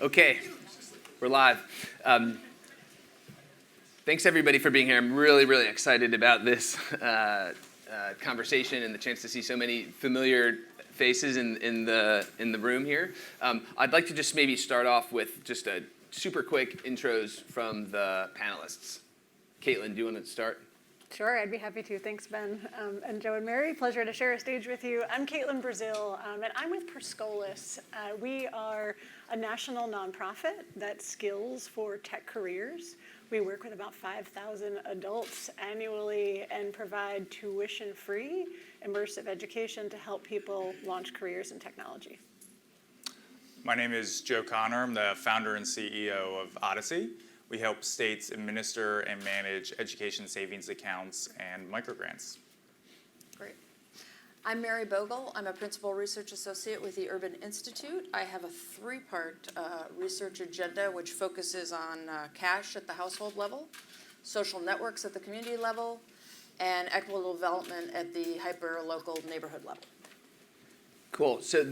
Okay, we're live. Thanks everybody for being here. I'm really excited about this conversation and the chance to see so many familiar faces in the room here. I'd like to just maybe start off with just a super quick intros from the panelists. Caitlyn, do you want to start? Sure, I'd be happy to. Thanks, Ben. And Joe and Mary, pleasure to share a stage with you. I'm Caitlyn Brazill, and I'm with Scholas. We are a national nonprofit that skills for tech careers. We work with about 5,000 adults annually and provide tuition-free immersive education to help people launch careers in technology. My name is Joe Connor. I'm the founder and CEO of Odyssey. We help states administer and manage education savings accounts and microgrants. Great. I'm Mary Bogle. I'm a principal research associate with the Urban Insitute. I have a three-part research agenda which focuses on cash at the household level, social networks at the community level, and equitable development at the hyper-local neighborhood level. Cool. So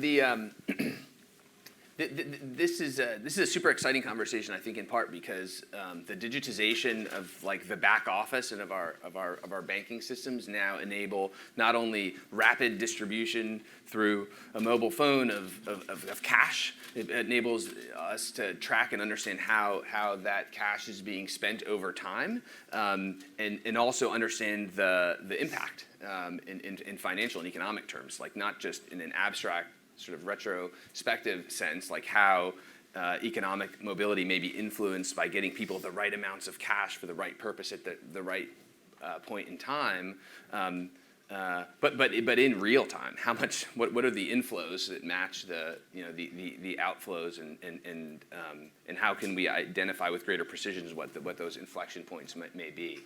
this is a super exciting conversation, I think, in part because the digitization of like the back office and of our banking systems now enable not only rapid distribution through a mobile phone of cash. It enables us to track and understand how that cash is being spent over time, and also understand the impact in financial and economic terms, like not just in an abstract sort of retrospective sense, like how economic mobility may be influenced by getting people the right amounts of cash for the right purpose at the right point in time, but in real time, what are the inflows that match the outflows, and how can we identify with greater precision what those inflection points may be.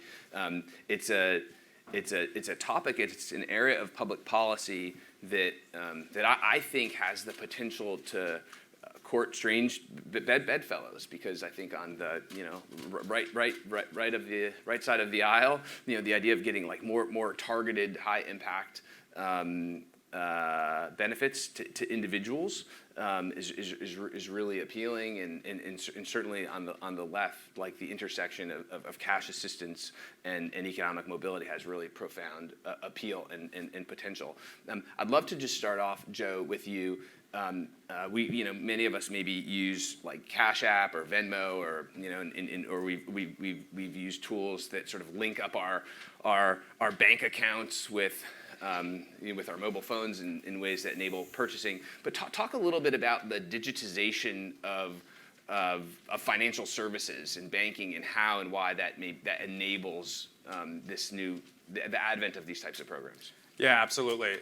It's a topic. It's an area of public policy that I think has the potential to court strange bedfellows, because I think on the right side of the aisle, the idea of getting like more targeted, high impact benefits to individuals is really appealing, and certainly on the left, like the intersection of cash assistance and economic mobility has really profound appeal and potential. I'd love to just start off, Joe, with you. Many of us maybe use like Cash App or Venmo, or or we've used tools that sort of link up our bank accounts with our mobile phones in ways that enable purchasing. But talk a little bit about the digitization of financial services and banking, and how and why that enables the advent of these types of programs. Yeah, absolutely.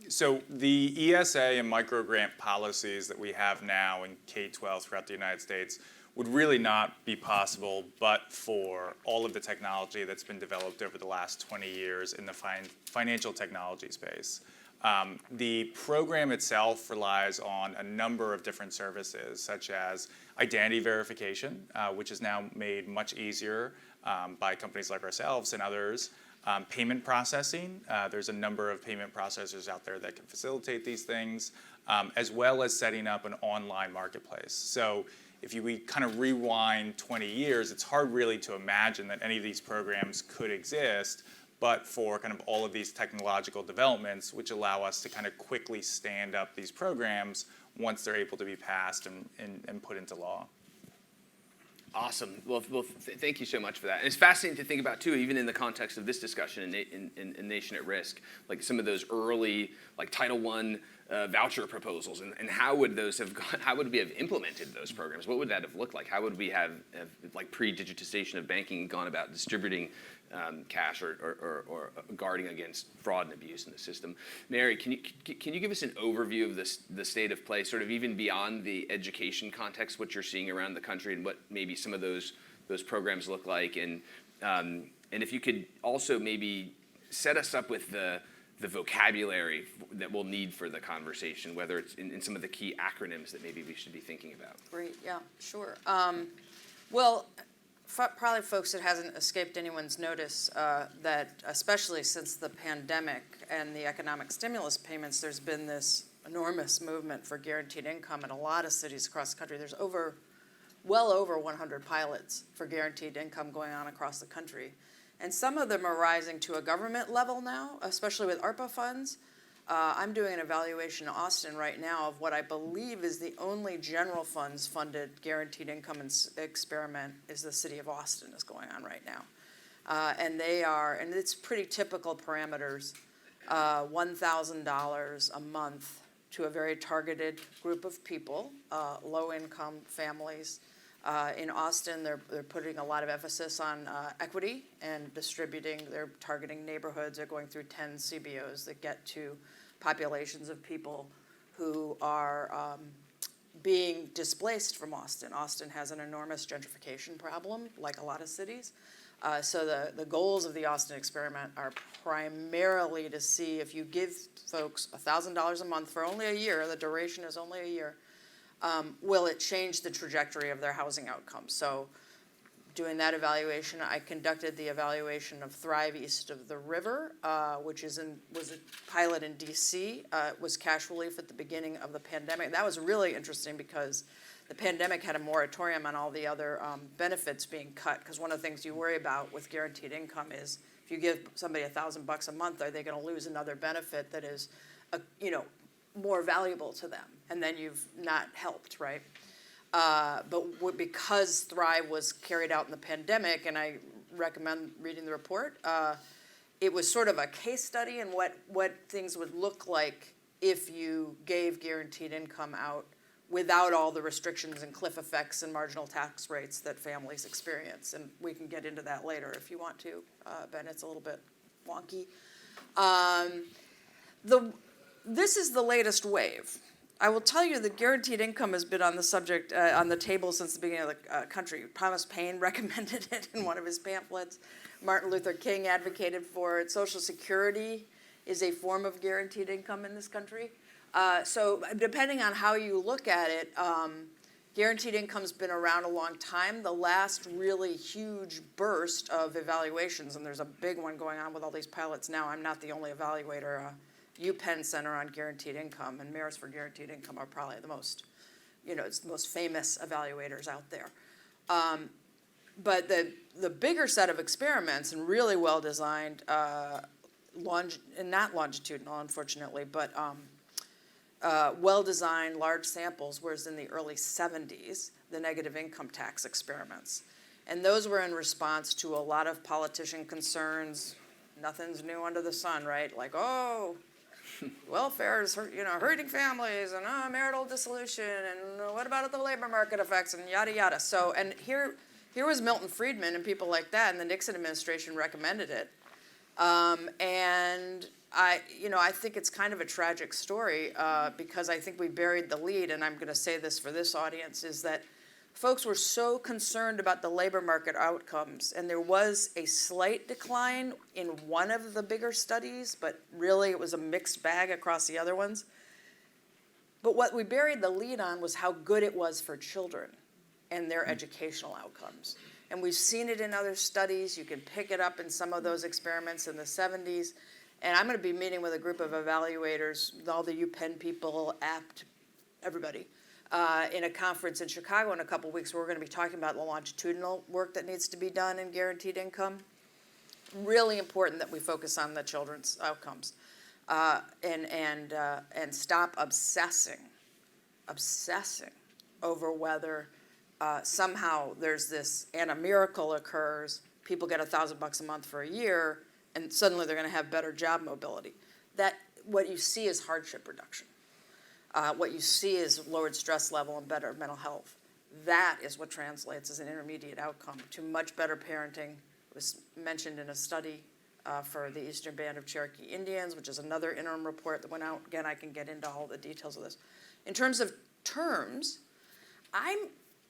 So the ESA and microgrant policies that we have now in K-12 throughout the United States would really not be possible but for all of the technology that's been developed over the last 20 years in the financial technology space. The program itself relies on a number of different services, such as identity verification, which is now made much easier by companies like ourselves and others. Payment processing, there's a number of payment processors out there that can facilitate these things, as well as setting up an online marketplace. So if we kind of rewind 20 years, it's hard really to imagine that any of these programs could exist, but for kind of all of these technological developments, which allow us to kind of quickly stand up these programs once they're able to be passed and put into law. Awesome. Well, thank you so much for that. And it's fascinating to think about too, even in the context of this discussion in Nation at Risk, like some of those early like Title I voucher proposals, and how would those have gone? How would we have implemented those programs? What would that have looked like? How would we have like pre-digitization of banking gone about distributing cash or guarding against fraud and abuse in the system? Mary, can you give us an overview of the state of play, sort of even beyond the education context, what you're seeing around the country, and what maybe some of those programs look like, and if you could also maybe set us up with the vocabulary that we'll need for the conversation, whether it's in some of the key acronyms that maybe we should be thinking about. Great, yeah, sure. Well, probably, folks, it hasn't escaped anyone's notice that especially since the pandemic and the economic stimulus payments, there's been this enormous movement for guaranteed income in a lot of cities across the country. There's well over 100 pilots for guaranteed income going on across the country. And some of them are rising to a government level now, especially with ARPA funds. I'm doing an evaluation in Austin right now of what I believe is the only general funds funded guaranteed income experiment is the city of Austin is going on right now. And it's pretty typical parameters, $1,000 a month to a very targeted group of people, low-income families. In Austin, they're putting a lot of emphasis on equity and distributing. They're targeting neighborhoods. They're going through 10 CBOs that get to populations of people who are being displaced from Austin. Austin has an enormous gentrification problem, like a lot of cities. So the goals of the Austin experiment are primarily to see if you give folks $1,000 a month for only a year, the duration is only a year, will it change the trajectory of their housing outcomes? So doing that evaluation, I conducted the evaluation of Thrive East of the River, which was a pilot in DC. It was cash relief at the beginning of the pandemic. That was really interesting because the pandemic had a moratorium on all the other benefits being cut, because one of the things you worry about with guaranteed income is if you give somebody $1,000 a month, are they going to lose another benefit that is, more valuable to them, and then you've not helped, right? But because Thrive was carried out in the pandemic, and I recommend reading the report, it was sort of a case study in what things would look like if you gave guaranteed income out without all the restrictions and cliff effects and marginal tax rates that families experience. And we can get into that later if you want to, Ben, it's a little bit wonky. This is the latest wave. I will tell you that guaranteed income has been on the subject, on the table since the beginning of the country. Thomas Paine recommended it in one of his pamphlets. Martin Luther King advocated for it. Social Security is a form of guaranteed income in this country. So depending on how you look at it, guaranteed income's been around a long time. The last really huge burst of evaluations, and there's a big one going on with all these pilots now. I'm not the only evaluator. UPenn Center on Guaranteed Income and Mayors for Guaranteed Income are probably the most, it's the most famous evaluators out there. But the bigger set of experiments and really well designed, and not longitudinal, unfortunately, but well designed large samples was in the early 70s, the negative income tax experiments. And those were in response to a lot of politician concerns. Nothing's new under the sun, right? Like, welfare is hurting families and marital dissolution and what about the labor market effects and yada yada. So, and here was Milton Friedman and people like that, and the Nixon administration recommended it. And I think it's kind of a tragic story because I think we buried the lead, and I'm going to say this for this audience, is that folks were so concerned about the labor market outcomes, and there was a slight decline in one of the bigger studies, but really it was a mixed bag across the other ones. But what we buried the lead on was how good it was for children and their educational outcomes. And we've seen it in other studies. You can pick it up in some of those experiments in the 70s. And I'm going to be meeting with a group of evaluators, all the UPenn people, APT, everybody, in a conference in Chicago in a couple weeks where we're going to be talking about the longitudinal work that needs to be done in guaranteed income. Really important that we focus on the children's outcomes and stop obsessing over whether somehow there's this and a miracle occurs, people get $1,000 a month for a year, and suddenly they're going to have better job mobility. That what you see is hardship reduction. What you see is lowered stress level and better mental health. That is what translates as an intermediate outcome to much better parenting. It was mentioned in a study for the Eastern Band of Cherokee Indians, which is another interim report that went out. Again, I can get into all the details of this. In terms of terms, I'm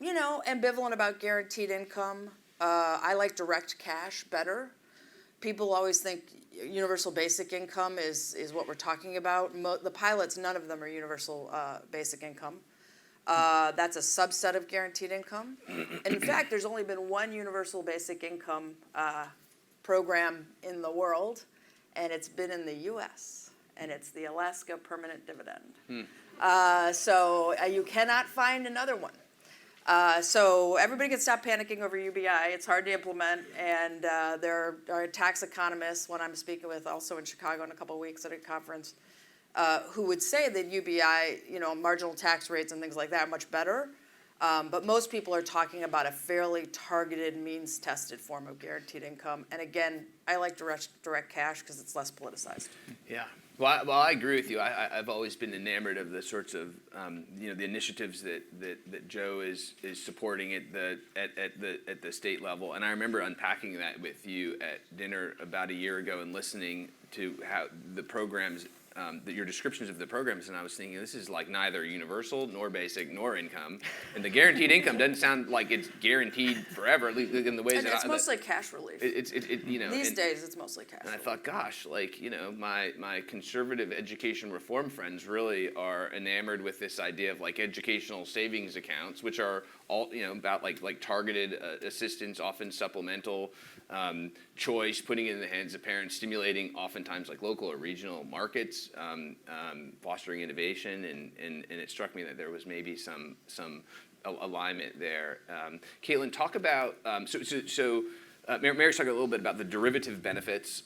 ambivalent about guaranteed income. I like direct cash better. People always think universal basic income is what we're talking about. The pilots, none of them are universal basic income. That's a subset of guaranteed income. And in fact, there's only been one universal basic income program in the world, and it's been in the U.S. and it's the Alaska Permanent Dividend. So you cannot find another one. So everybody can stop panicking over UBI. It's hard to implement, and there are tax economists, one I'm speaking with also in Chicago in a couple of weeks at a conference, who would say that UBI, marginal tax rates and things like that are much better. But most people are talking about a fairly targeted, means-tested form of guaranteed income. And again, I like direct cash because it's less politicized. Yeah. Well, I agree with you. I've always been enamored of the sorts of the initiatives that Joe is supporting at the state level. And I remember unpacking that with you at dinner about a year ago and listening to how the programs. Your descriptions of the programs, and I was thinking this is like neither universal nor basic nor income, and the guaranteed income doesn't sound like it's guaranteed forever, at least in the ways And it's mostly cash relief. These days it's mostly cash. And I thought, gosh, my conservative education reform friends really are enamored with this idea of like educational savings accounts, which are all about like targeted assistance, often supplemental. Choice, putting it in the hands of parents, stimulating oftentimes like local or regional markets, fostering innovation, and it struck me that there was maybe some alignment there. Caitlyn, talk about Mary's talking a little bit about the derivative benefits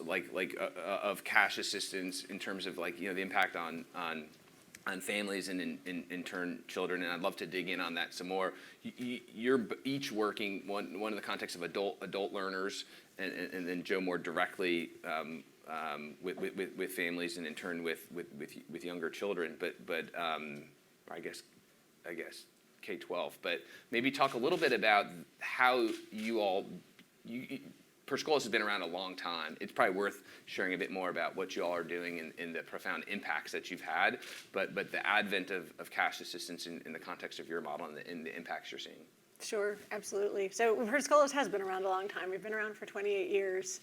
of cash assistance in terms of the impact on families and in turn children, and I'd love to dig in on that some more. You're each working one in the context of adult learners, and then Joe more directly with families, and in turn with younger children. But I guess K-12. But maybe talk a little bit about how you all. Scholas has been around a long time. It's probably worth sharing a bit more about what you all are doing and the profound impacts that you've had, but the advent of cash assistance in the context of your model and the impacts you're seeing. Sure, absolutely. So Scholas has been around a long time. We've been around for 28 years.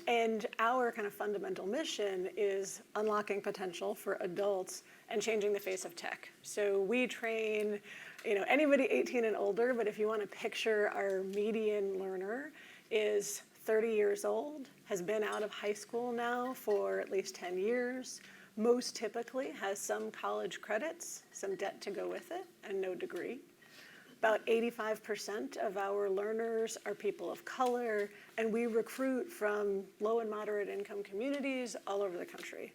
And our kind of fundamental mission is unlocking potential for adults and changing the face of tech. So we train anybody 18 and older, but if you want to picture our median learner is 30 years old, has been out of high school now for at least 10 years, most typically has some college credits, some debt to go with it, and no degree. About 85% of our learners are people of color, and we recruit from low and moderate income communities all over the country.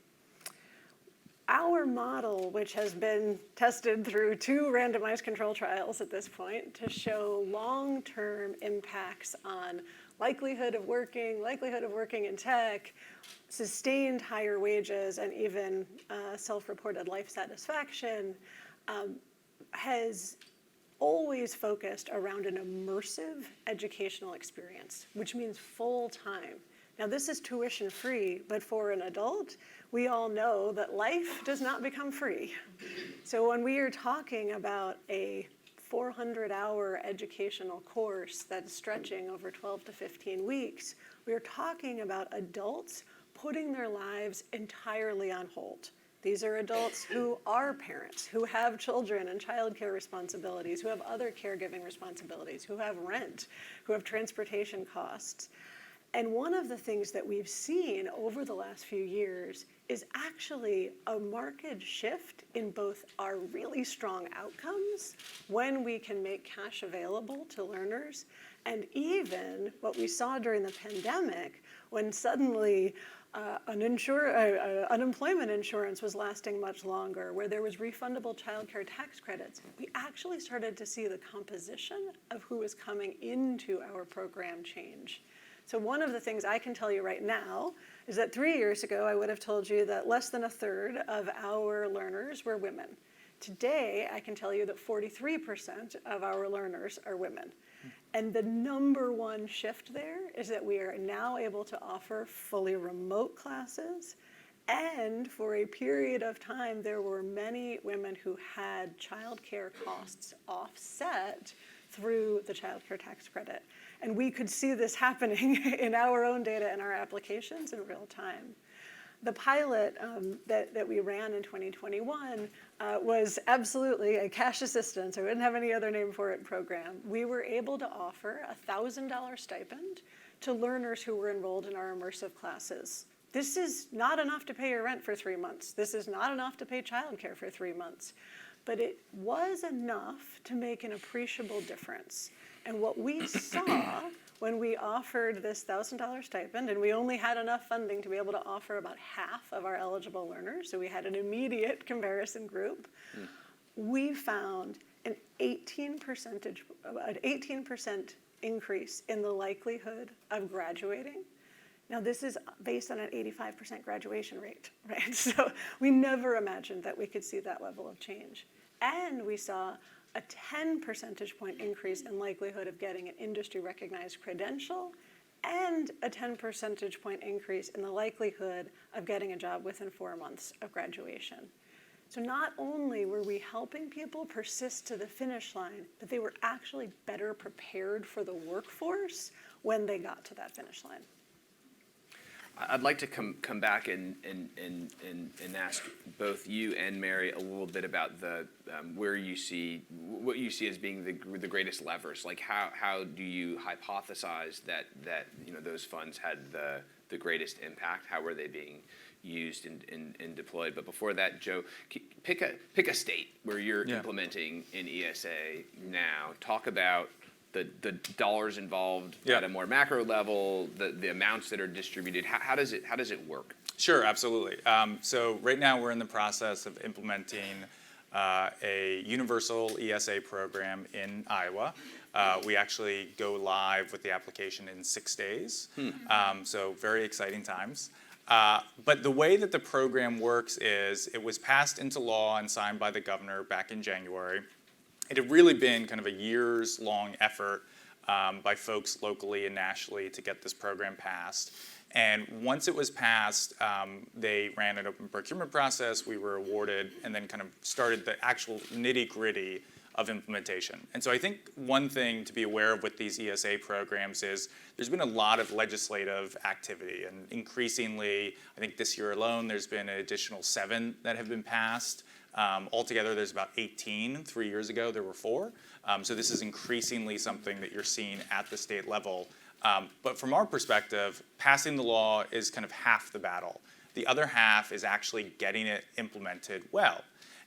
Our model, which has been tested through 2 randomized control trials at this point to show long-term impacts on likelihood of working in tech, sustained higher wages, and even self-reported life satisfaction, has always focused around an immersive educational experience, which means full time. Now, this is tuition free, but for an adult, we all know that life does not become free. So when we are talking about a 400-hour educational course that's stretching over 12 to 15 weeks, we are talking about adults putting their lives entirely on hold. These are adults who are parents, who have children and childcare responsibilities, who have other caregiving responsibilities, who have rent, who have transportation costs. And one of the things that we've seen over the last few years is actually a marked shift in both our really strong outcomes when we can make cash available to learners, and even what we saw during the pandemic when suddenly unemployment insurance was lasting much longer, where there was refundable childcare tax credits. We actually started to see the composition of who was coming into our program change. So one of the things I can tell you right now is that 3 years ago, I would have told you that less than 1/3 of our learners were women. Today, I can tell you that 43% of our learners are women. And the number one shift there is that we are now able to offer fully remote classes. And for a period of time, there were many women who had childcare costs offset through the childcare tax credit. And we could see this happening in our own data and our applications in real time. The pilot that we ran in 2021 was absolutely a cash assistance, I wouldn't have any other name for it, program. We were able to offer a $1,000 stipend to learners who were enrolled in our immersive classes this is not enough to pay your rent for 3 months. This is not enough to pay childcare for 3 months. But it was enough to make an appreciable difference. And what we saw when we offered this $1,000 stipend, and we only had enough funding to be able to offer about half of our eligible learners, so we had an immediate comparison group, we found an 18% increase in the likelihood of graduating. Now, this is based on an 85% graduation rate, right? So we never imagined that we could see that level of change. And we saw a 10 percentage point increase in likelihood of getting an industry-recognized credential, and a 10 percentage point increase in the likelihood of getting a job within 4 months of graduation. So not only were we helping people persist to the finish line, but they were actually better prepared for the workforce when they got to that finish line. I'd like to come back and ask both you and Mary a little bit about the what you see as being the greatest levers. Like how do you hypothesize that those funds had the greatest impact? How were they being used and deployed? But before that, Joe, pick a state where you're implementing an ESA now. Talk about the dollars involved at a more macro level, the amounts that are distributed. How does it work? Sure, absolutely. So right now we're in the process of implementing a universal ESA program in Iowa. We actually go live with the application in 6 days. So very exciting times. But the way that the program works is it was passed into law and signed by the governor back in January. It had really been kind of a years-long effort by folks locally and nationally to get this program passed. And once it was passed, they ran an open procurement process, we were awarded, and then kind of started the actual nitty-gritty of implementation. And so I think one thing to be aware of with these ESA programs is there's been a lot of legislative activity, and increasingly, I think this year alone, there's been an additional 7 that have been passed. Altogether, there's about 18. 3 years ago, there were 4. So this is increasingly something that you're seeing at the state level. But from our perspective, passing the law is kind of half the battle. The other half is actually getting it implemented well.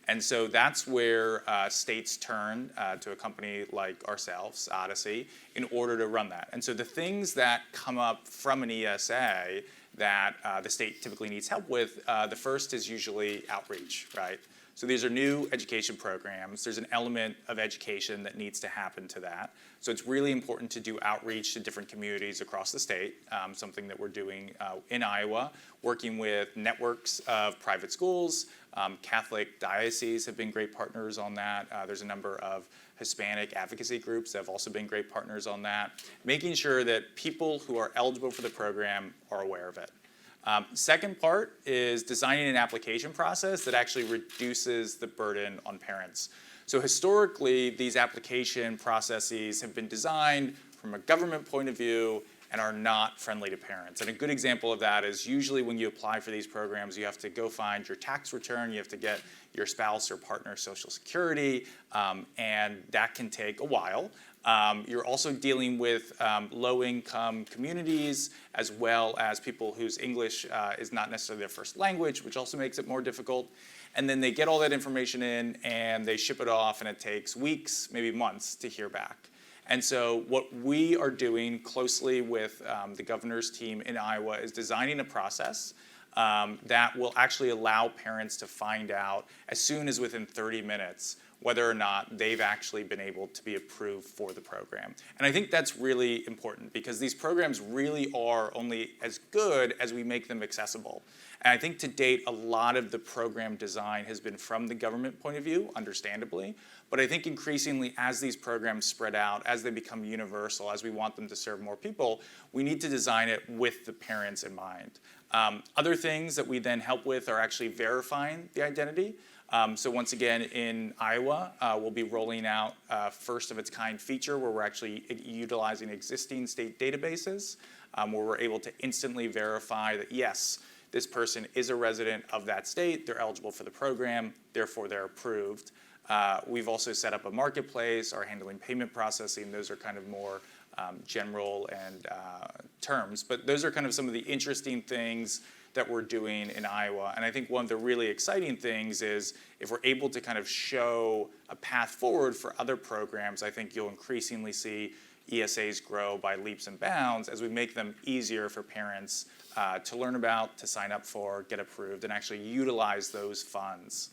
And so that's where states turn to a company like ourselves, Odyssey, in order to run that. And so the things that come up from an ESA that the state typically needs help with, the first is usually outreach, right? So these are new education programs. There's an element of education that needs to happen to that. So it's really important to do outreach to different communities across the state, something that we're doing in Iowa, working with networks of private schools. Catholic dioceses have been great partners on that. There's a number of Hispanic advocacy groups that have also been great partners on that, making sure that people who are eligible for the program are aware of it. Second part is designing an application process that actually reduces the burden on parents. So historically, these application processes have been designed from a government point of view and are not friendly to parents. And a good example of that is usually when you apply for these programs, you have to go find your tax return, you have to get your spouse or partner's Social Security, and that can take a while. You're also dealing with low-income communities as well as people whose English is not necessarily their first language, which also makes it more difficult. And then they get all that information in and they ship it off, and it takes weeks, maybe months to hear back. And so what we are doing closely with the governor's team in Iowa is designing a process that will actually allow parents to find out as soon as within 30 minutes whether or not they've actually been able to be approved for the program. And I think that's really important because these programs really are only as good as we make them accessible. And I think to date, a lot of the program design has been from the government point of view, understandably. But I think increasingly as these programs spread out, as they become universal, as we want them to serve more people, we need to design it with the parents in mind. Other things that we then help with are actually verifying the identity. So once again, in Iowa, we'll be rolling out a first-of-its-kind feature where we're actually utilizing existing state databases, where we're able to instantly verify that, yes, this person is a resident of that state, they're eligible for the program, therefore they're approved. We've also set up a marketplace, are handling payment processing. Those are kind of more general and terms. But those are kind of some of the interesting things that we're doing in Iowa. And I think one of the really exciting things is if we're able to kind of show a path forward for other programs, I think you'll increasingly see ESAs grow by leaps and bounds as we make them easier for parents to learn about, to sign up for, get approved, and actually utilize those funds.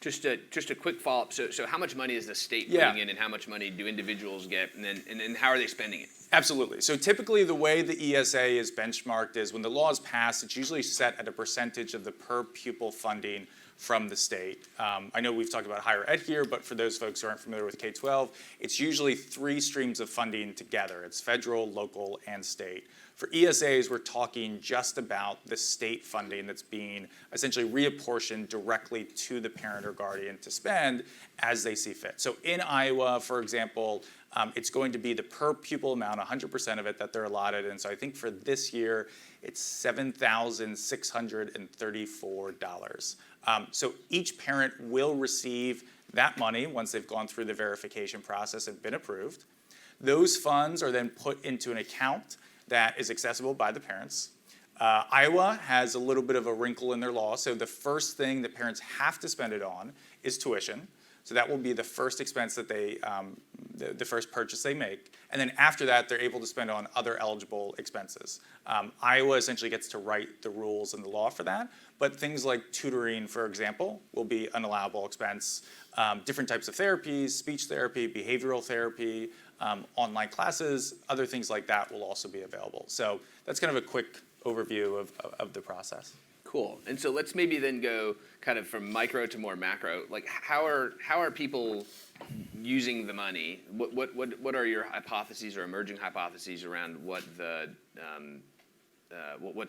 Just a quick follow-up. So how much money is the state putting in, and how much money do individuals get, and then how are they spending it? Absolutely. So typically the way the ESA is benchmarked is when the law is passed, it's usually set at a percentage of the per pupil funding from the state. I know we've talked about higher ed here, but for those folks who aren't familiar with K-12, it's usually 3 streams of funding together. It's federal, local, and state. For ESAs, we're talking just about the state funding that's being essentially reapportioned directly to the parent or guardian to spend as they see fit. So in Iowa, for example, it's going to be the per pupil amount, 100% of it that they're allotted. And so I think for this year, it's $7,634. So each parent will receive that money once they've gone through the verification process and been approved. Those funds are then put into an account that is accessible by the parents. Iowa has a little bit of a wrinkle in their law. So the first thing that parents have to spend it on is tuition. So that will be the first expense that they, the first purchase they make. And then after that, they're able to spend on other eligible expenses. Iowa essentially gets to write the rules and the law for that. But things like tutoring, for example, will be an allowable expense. Different types of therapies, speech therapy, behavioral therapy, online classes, other things like that will also be available. So that's kind of a quick overview of the process. Cool. And so let's maybe then go kind of from micro to more macro. Like how are people using the money? What are your hypotheses or emerging hypotheses around what's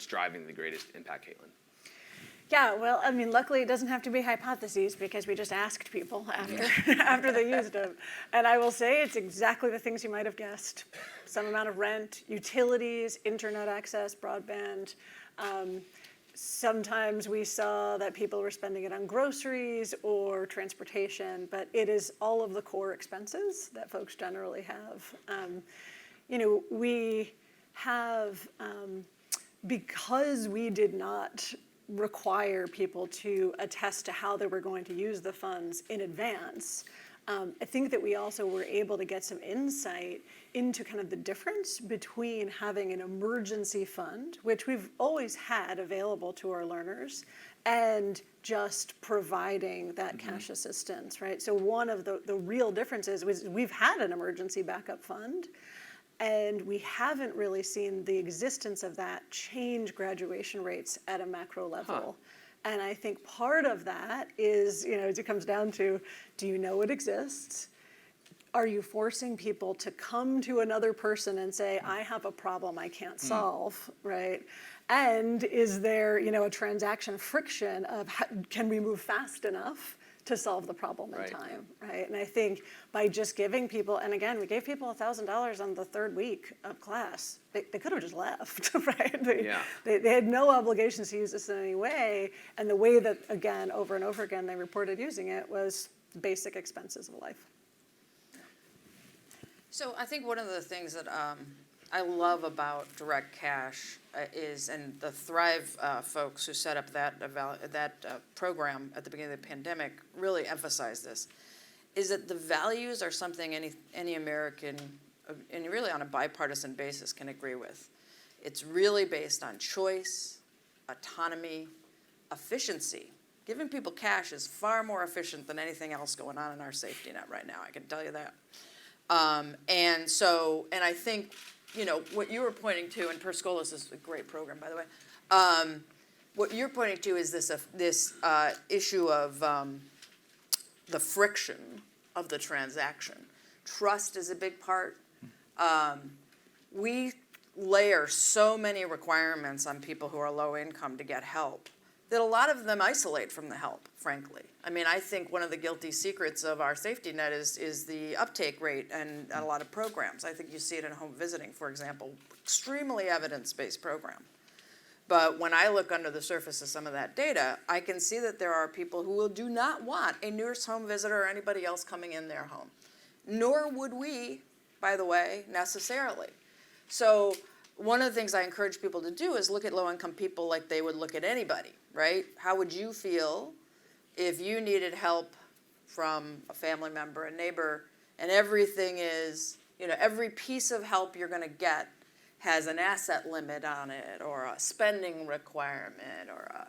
driving the greatest impact, Caitlyn? Yeah, well, I mean, luckily it doesn't have to be hypotheses because we just asked people after they used them. And I will say it's exactly the things you might have guessed. Some amount of rent, utilities, internet access, broadband. Sometimes we saw that people were spending it on groceries or transportation, but it is all of the core expenses that folks generally have. We have, because we did not require people to attest to how they were going to use the funds in advance, I think that we also were able to get some insight into kind of the difference between having an emergency fund, which we've always had available to our learners, and just providing that cash assistance, right? So one of the real differences was we've had an emergency backup fund, and we haven't really seen the existence of that change graduation rates at a macro level. And I think part of that is, it comes down to, do you know it exists? Are you forcing people to come to another person and say, I have a problem I can't solve, right? And is there, a transaction friction of can we move fast enough to solve the problem in time, right? And I think by just giving people, and again, we gave people $1,000 on the 3rd week of class. They could have just left, right? They had no obligations to use this in any way. And the way that, again, over and over again, they reported using it was basic expenses of life. So I think one of the things that I love about direct cash is, and the Thrive folks who set up that program at the beginning of the pandemic really emphasized this, is that the values are something any American, and really on a bipartisan basis, can agree with. It's really based on choice, autonomy, efficiency. Giving people cash is far more efficient than anything else going on in our safety net right now, I can tell you that. And I think, what you were pointing to, and Scholas is a great program, by the way. What you're pointing to is this issue of the friction of the transaction. Trust is a big part. We layer so many requirements on people who are low income to get help that a lot of them isolate from the help, frankly. I mean, I think one of the guilty secrets of our safety net is the uptake rate and a lot of programs. I think you see it in home visiting, for example, extremely evidence-based program. But when I look under the surface of some of that data, I can see that there are people who do not want a nurse home visitor or anybody else coming in their home. Nor would we, by the way, necessarily. So one of the things I encourage people to do is look at low-income people like they would look at anybody, right? How would you feel if you needed help from a family member, a neighbor, and everything is, every piece of help you're going to get has an asset limit on it, or a spending requirement, or a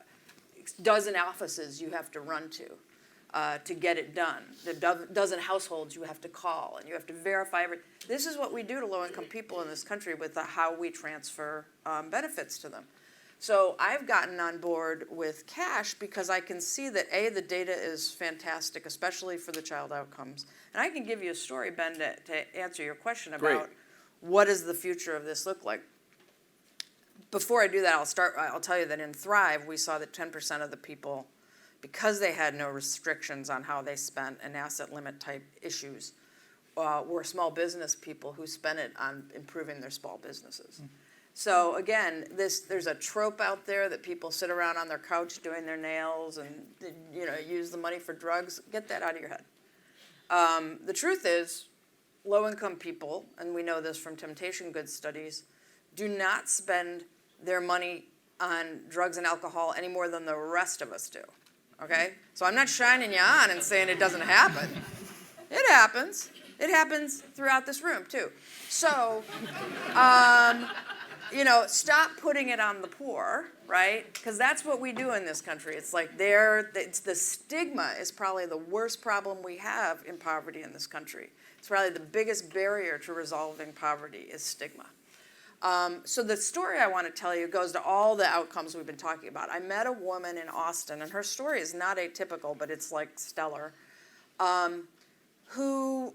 dozen offices you have to run to get it done. The dozen households you have to call, and you have to verify everything. This is what we do to low-income people in this country with how we transfer benefits to them. So I've gotten on board with cash because I can see that, A, the data is fantastic, especially for the child outcomes. And I can give you a story, Ben, to answer your question about Great. What does the future of this look like. Before I do that, I'll tell you that in Thrive, we saw that 10% of the people, because they had no restrictions on how they spent and asset limit type issues, were small business people who spent it on improving their small businesses. So again, there's a trope out there that people sit around on their couch doing their nails and use the money for drugs. Get that out of your head. The truth is, low-income people, and we know this from temptation goods studies, do not spend their money on drugs and alcohol any more than the rest of us do. Okay? So I'm not shining you on and saying it doesn't happen. It happens. It happens throughout this room, too. So, stop putting it on the poor, right? Because that's what we do in this country. It's like it's the stigma is probably the worst problem we have in poverty in this country. It's probably the biggest barrier to resolving poverty is stigma. So the story I want to tell you goes to all the outcomes we've been talking about. I met a woman in Austin, and her story is not atypical, but it's like stellar, who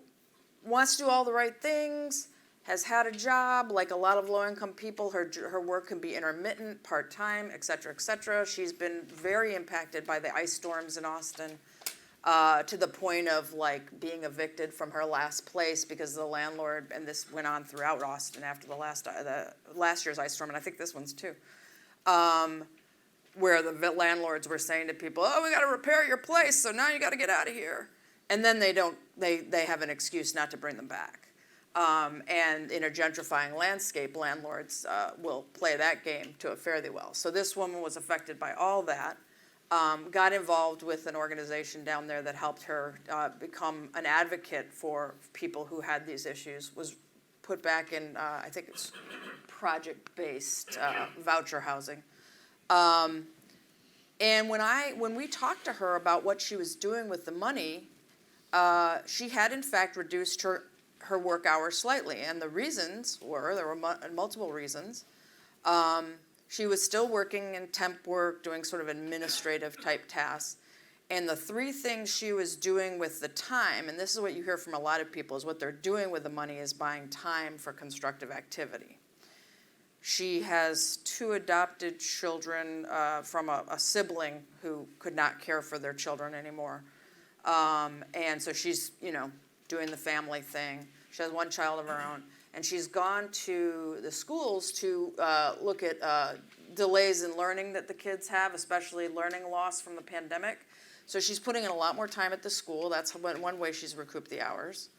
wants to do all the right things, has had a job. Like a lot of low-income people, her work can be intermittent, part-time, et cetera, et cetera. She's been very impacted by the ice storms in Austin, to the point of like being evicted from her last place because the landlord, and this went on throughout Austin after the last year's ice storm, and I think this one's too, where the landlords were saying to people, "Oh, we got to repair your place, so now you got to get out of here," and then they have an excuse not to bring them back. And in a gentrifying landscape, landlords will play that game to it fairly well. So this woman was affected by all that. Got involved with an organization down there that helped her become an advocate for people who had these issues, was put back in, I think it's project-based voucher housing. And when we talked to her about what she was doing with the money, she had in fact reduced her work hours slightly. And the reasons there were multiple reasons. She was still working in temp work, doing sort of administrative type tasks. And the three things she was doing with the time, and this is what you hear from a lot of people, is what they're doing with the money is buying time for constructive activity. She has 2 adopted children from a sibling who could not care for their children anymore. And so she's, doing the family thing. She has 1 child of her own. And she's gone to the schools to look at delays in learning that the kids have, especially learning loss from the pandemic. So she's putting in a lot more time at the school. That's one way she's recouped the hours.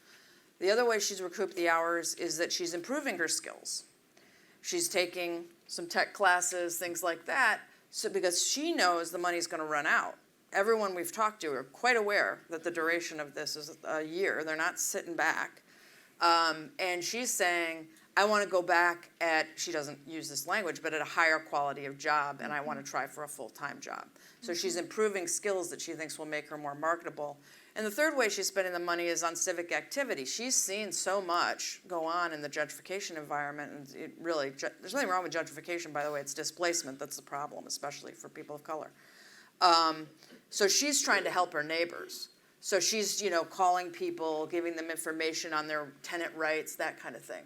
The other way she's recouped the hours is that she's improving her skills. She's taking some tech classes, things like that, because she knows the money's going to run out. Everyone we've talked to are quite aware that the duration of this is a year. They're not sitting back. And she's saying, I want to go back she doesn't use this language, but at a higher quality of job, and I want to try for a full-time job. So she's improving skills that she thinks will make her more marketable. And the third way she's spending the money is on civic activity. She's seen so much go on in the gentrification environment, and there's nothing wrong with gentrification, by the way. It's displacement that's the problem, especially for people of color. So she's trying to help her neighbors. So she's, calling people, giving them information on their tenant rights, that kind of thing.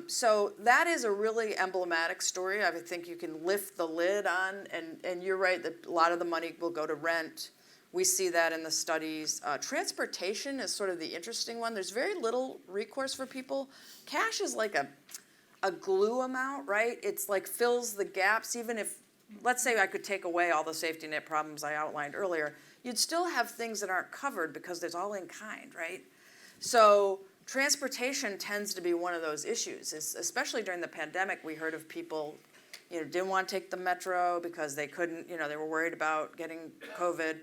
So that is a really emblematic story. I think you can lift the lid on, and you're right that a lot of the money will go to rent. We see that in the studies. Transportation is sort of the interesting one. There's very little recourse for people. Cash is like a glue amount, right? It's like fills the gaps. Even if, let's say I could take away all the safety net problems I outlined earlier, you'd still have things that aren't covered because there's all in kind, right? So transportation tends to be one of those issues, especially during the pandemic. We heard of people, didn't want to take the metro because they couldn't, they were worried about getting COVID.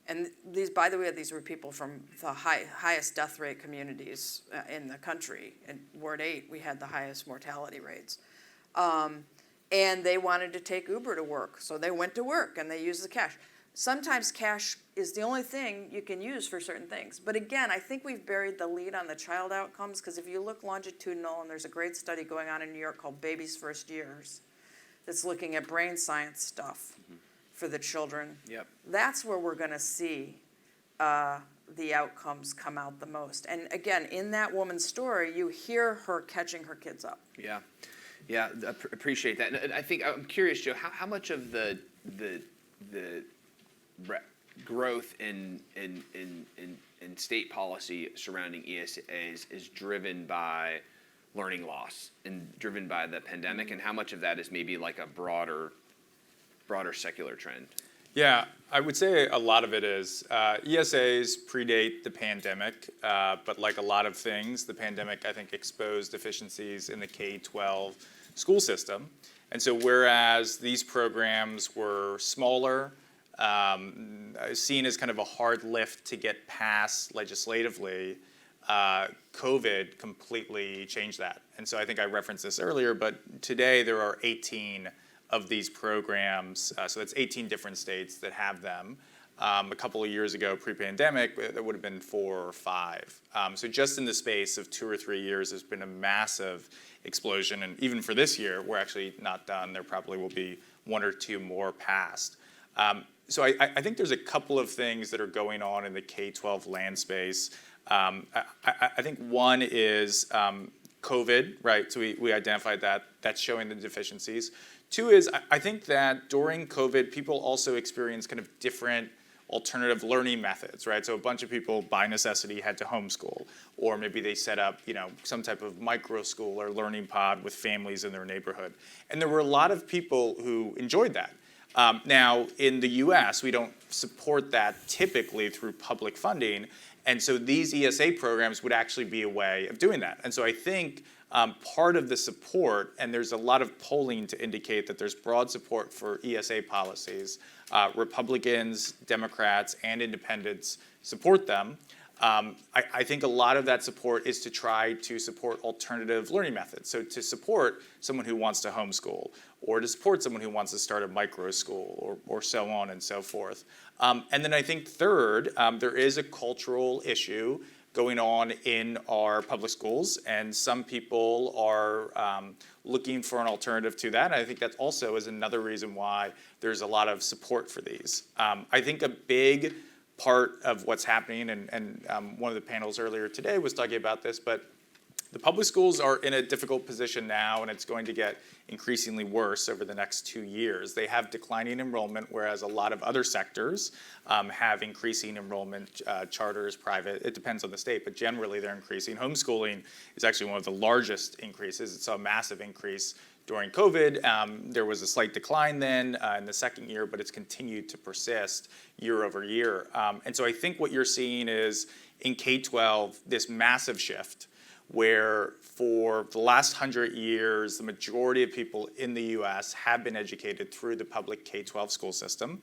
And these, by the way, these were people from the highest death rate communities in the country. In Ward 8, we had the highest mortality rates. And they wanted to take Uber to work, so they went to work and they used the cash. Sometimes cash is the only thing you can use for certain things. But again, I think we've buried the lead on the child outcomes, because if you look longitudinal, and there's a great study going on in New York called Baby's First Years, that's looking at brain science stuff for the children. Yep. That's where we're going to see the outcomes come out the most. And again, in that woman's story, you hear her catching her kids up. Yeah, yeah, appreciate that. And I think I'm curious, Joe, how much of the growth in state policy surrounding ESAs is driven by learning loss and driven by the pandemic, and how much of that is maybe like a broader secular trend? Yeah, I would say a lot of it is. ESAs predate the pandemic, but like a lot of things, the pandemic, I think, exposed deficiencies in the K-12 school system. And so whereas these programs were smaller, seen as kind of a hard lift to get passed legislatively, COVID completely changed that. And so I think I referenced this earlier, but today there are 18 of these programs, so that's 18 different states that have them. A couple of years ago, pre-pandemic, there would have been 4 or 5. So just in the space of 2 or 3 years, there's been a massive explosion. And even for this year, we're actually not done. There probably will be 1 or 2 more passed. So I think there's a couple of things that are going on in the K-12 land space. I think one is COVID, right? So we identified that. That's showing the deficiencies. 2 is I think that during COVID, people also experienced kind of different alternative learning methods, right? So a bunch of people, by necessity, had to homeschool, or maybe they set up, some type of micro school or learning pod with families in their neighborhood. And there were a lot of people who enjoyed that. Now, in the US, we don't support that typically through public funding, and so these ESA programs would actually be a way of doing that. And so I think part of the support, and there's a lot of polling to indicate that there's broad support for ESA policies. Republicans, Democrats, and independents support them. I think a lot of that support is to try to support alternative learning methods. So to support someone who wants to homeschool, or to support someone who wants to start a micro school, or so on and so forth. And then I think third, there is a cultural issue going on in our public schools, and some people are looking for an alternative to that. And I think that also is another reason why there's a lot of support for these. I think a big part of what's happening, and one of the panels earlier today was talking about this, but the public schools are in a difficult position now, and it's going to get increasingly worse over the next 2 years. They have declining enrollment, whereas a lot of other sectors have increasing enrollment, charters, private. It depends on the state, but generally they're increasing. Homeschooling is actually one of the largest increases. It saw a massive increase during COVID. There was a slight decline then in the second year, but it's continued to persist year over year. And so I think what you're seeing is in K-12, this massive shift where for the last 100 years, the majority of people in the US have been educated through the public K-12 school system.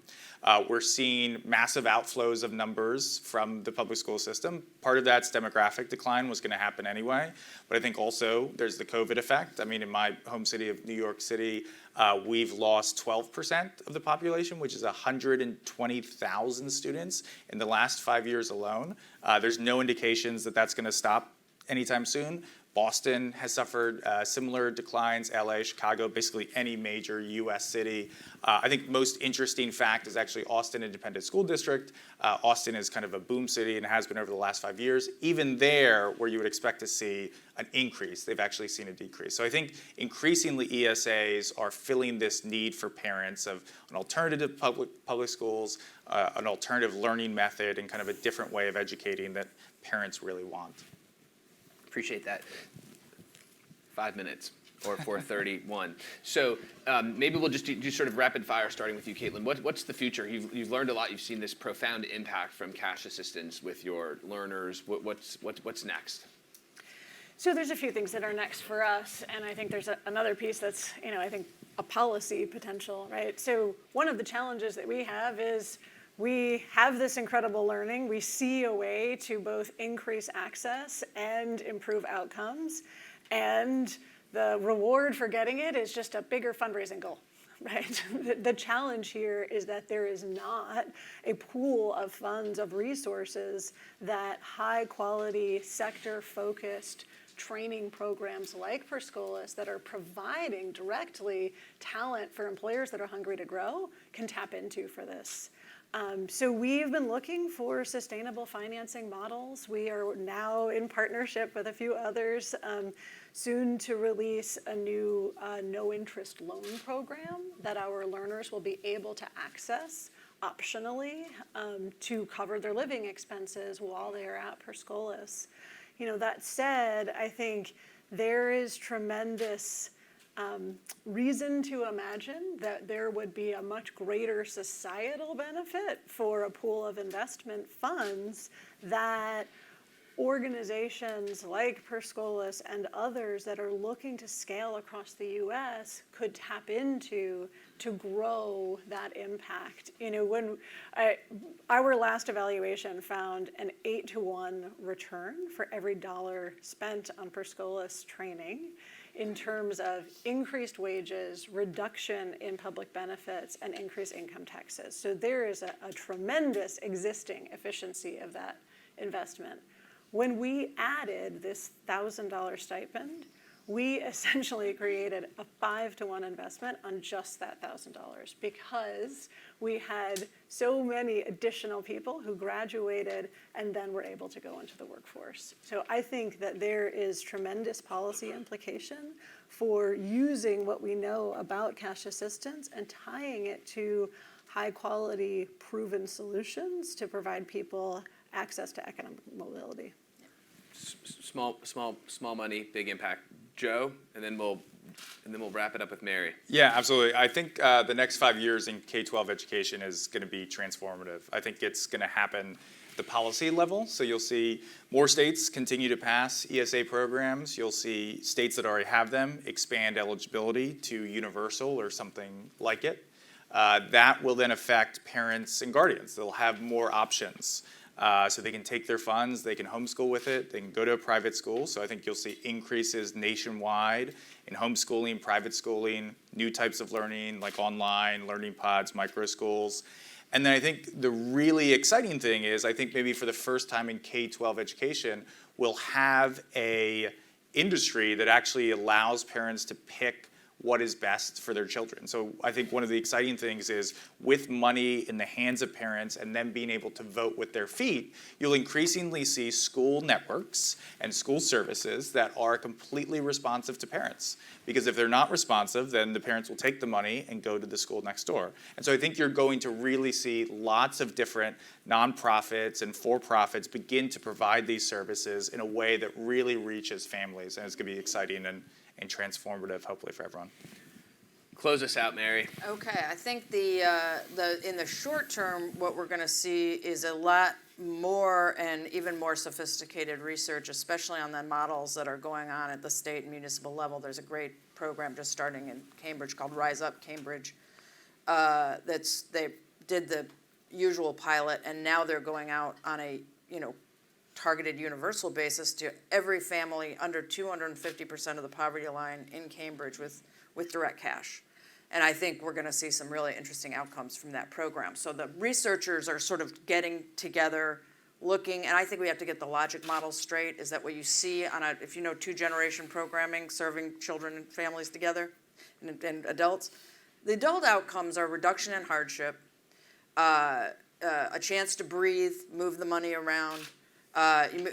We're seeing massive outflows of numbers from the public school system. Part of that's demographic decline was going to happen anyway, but I think also there's the COVID effect. I mean, in my home city of New York City, we've lost 12% of the population, which is 120,000 students in the last 5 years alone. There's no indications that that's going to stop anytime soon. Boston has suffered similar declines, LA, Chicago, basically any major US city. I think most interesting fact is actually Austin Independent School District. Austin is kind of a boom city and has been over the last 5 years. Even there, where you would expect to see an increase, they've actually seen a decrease. So I think increasingly ESAs are filling this need for parents of an alternative public schools, an alternative learning method, and kind of a different way of educating that parents really want. Appreciate that. 5 minutes, or 4:31. So maybe we'll just do sort of rapid fire, starting with you, Caitlyn. What's the future? You've learned a lot. You've seen this profound impact from cash assistance with your learners. What's next? So there's a few things that are next for us, and I think there's another piece that's, I think a policy potential, right? So one of the challenges that we have is we have this incredible learning. We see a way to both increase access and improve outcomes, and the reward for getting it is just a bigger fundraising goal. Right. The challenge here is that there is not a pool of funds, of resources that high quality, sector focused training programs like Scholas that are providing directly talent for employers that are hungry to grow can tap into for this. So we've been looking for sustainable financing models. We are now in partnership with a few others, soon to release a new no-interest loan program that our learners will be able to access optionally to cover their living expenses while they are at Scholas. That said, I think there is tremendous reason to imagine that there would be a much greater societal benefit for a pool of investment funds that organizations like Scholas and others that are looking to scale across the U.S. could tap into to grow that impact. When our last evaluation found an 8-to-1 return for every dollar spent on Scholas training in terms of increased wages, reduction in public benefits, and increased income taxes. So there is a tremendous existing efficiency of that investment. When we added this $1,000 stipend, we essentially created a 5-to-1 investment on just that $1,000 because we had so many additional people who graduated and then were able to go into the workforce. So I think that there is tremendous policy implication for using what we know about cash assistance and tying it to high quality proven solutions to provide people access to economic mobility. Small money, big impact. Joe, and then we'll wrap it up with Mary. Yeah, absolutely. I think the next 5 years in K-12 education is going to be transformative. I think it's going to happen at the policy level. So you'll see more states continue to pass ESA programs. You'll see states that already have them expand eligibility to universal or something like it. That will then affect parents and guardians. They'll have more options. So they can take their funds, they can homeschool with it, they can go to a private school. So I think you'll see increases nationwide in homeschooling, private schooling, new types of learning like online, learning pods, micro schools. And then I think the really exciting thing is I think maybe for the first time in K-12 education, we'll have a industry that actually allows parents to pick what is best for their children. So I think one of the exciting things is with money in the hands of parents and them being able to vote with their feet, you'll increasingly see school networks and school services that are completely responsive to parents. Because if they're not responsive, then the parents will take the money and go to the school next door. And so I think you're going to really see lots of different nonprofits and for-profits begin to provide these services in a way that really reaches families. And it's going to be exciting and transformative, hopefully, for everyone. Close us out, Mary. Okay, I think in the short term, what we're going to see is a lot more and even more sophisticated research, especially on the models that are going on at the state and municipal level. There's a great program just starting in Cambridge called Rise Up Cambridge. They did the usual pilot, and now they're going out on a targeted universal basis to every family under 250% of the poverty line in Cambridge with direct cash. And I think we're going to see some really interesting outcomes from that program. So the researchers are sort of getting together, looking, and I think we have to get the logic models straight. Is that what you see on if you know two-generation programming, serving children and families together and adults? The adult outcomes are reduction in hardship, a chance to breathe, move the money around,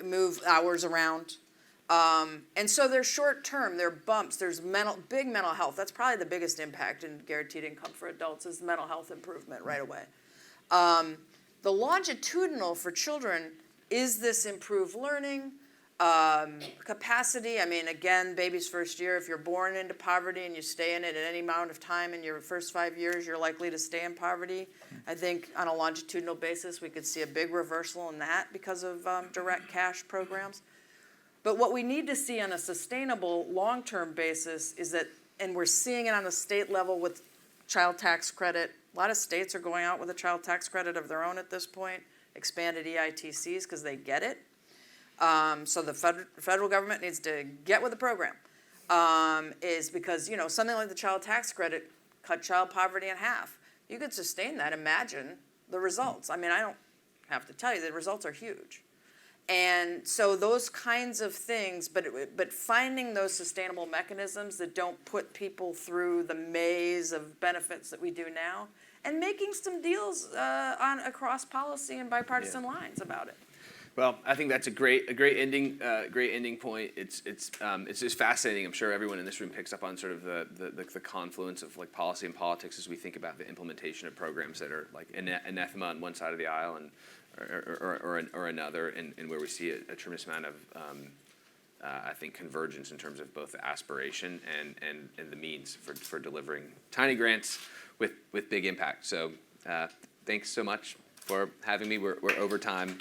move hours around. And so they're short term, they're bumps, there's big mental health. That's probably the biggest impact in guaranteed income for adults is mental health improvement right away. The longitudinal for children is this improved learning, capacity. I mean, again, baby's first year, if you're born into poverty and you stay in it at any amount of time in your first 5 years, you're likely to stay in poverty. I think on a longitudinal basis, we could see a big reversal in that because of direct cash programs. But what we need to see on a sustainable, long-term basis is that, and we're seeing it on the state level with child tax credit. A lot of states are going out with a child tax credit of their own at this point, expanded EITCs because they get it. So the federal government needs to get with the program. Is because, you know, something like the child tax credit cut child poverty in half. You could sustain that, imagine the results. I mean, I don't have to tell you, the results are huge. And so those kinds of things, but finding those sustainable mechanisms that don't put people through the maze of benefits that we do now, and making some deals across policy and bipartisan lines about it. Well, I think that's a great ending point. It's just fascinating. I'm sure everyone in this room picks up on sort of the confluence of like policy and politics as we think about the implementation of programs that are like anathema on one side of the aisle and or another, and where we see a tremendous amount of I think convergence in terms of both the aspiration and the means for delivering tiny grants with big impact. So thanks so much for having me. We're over time.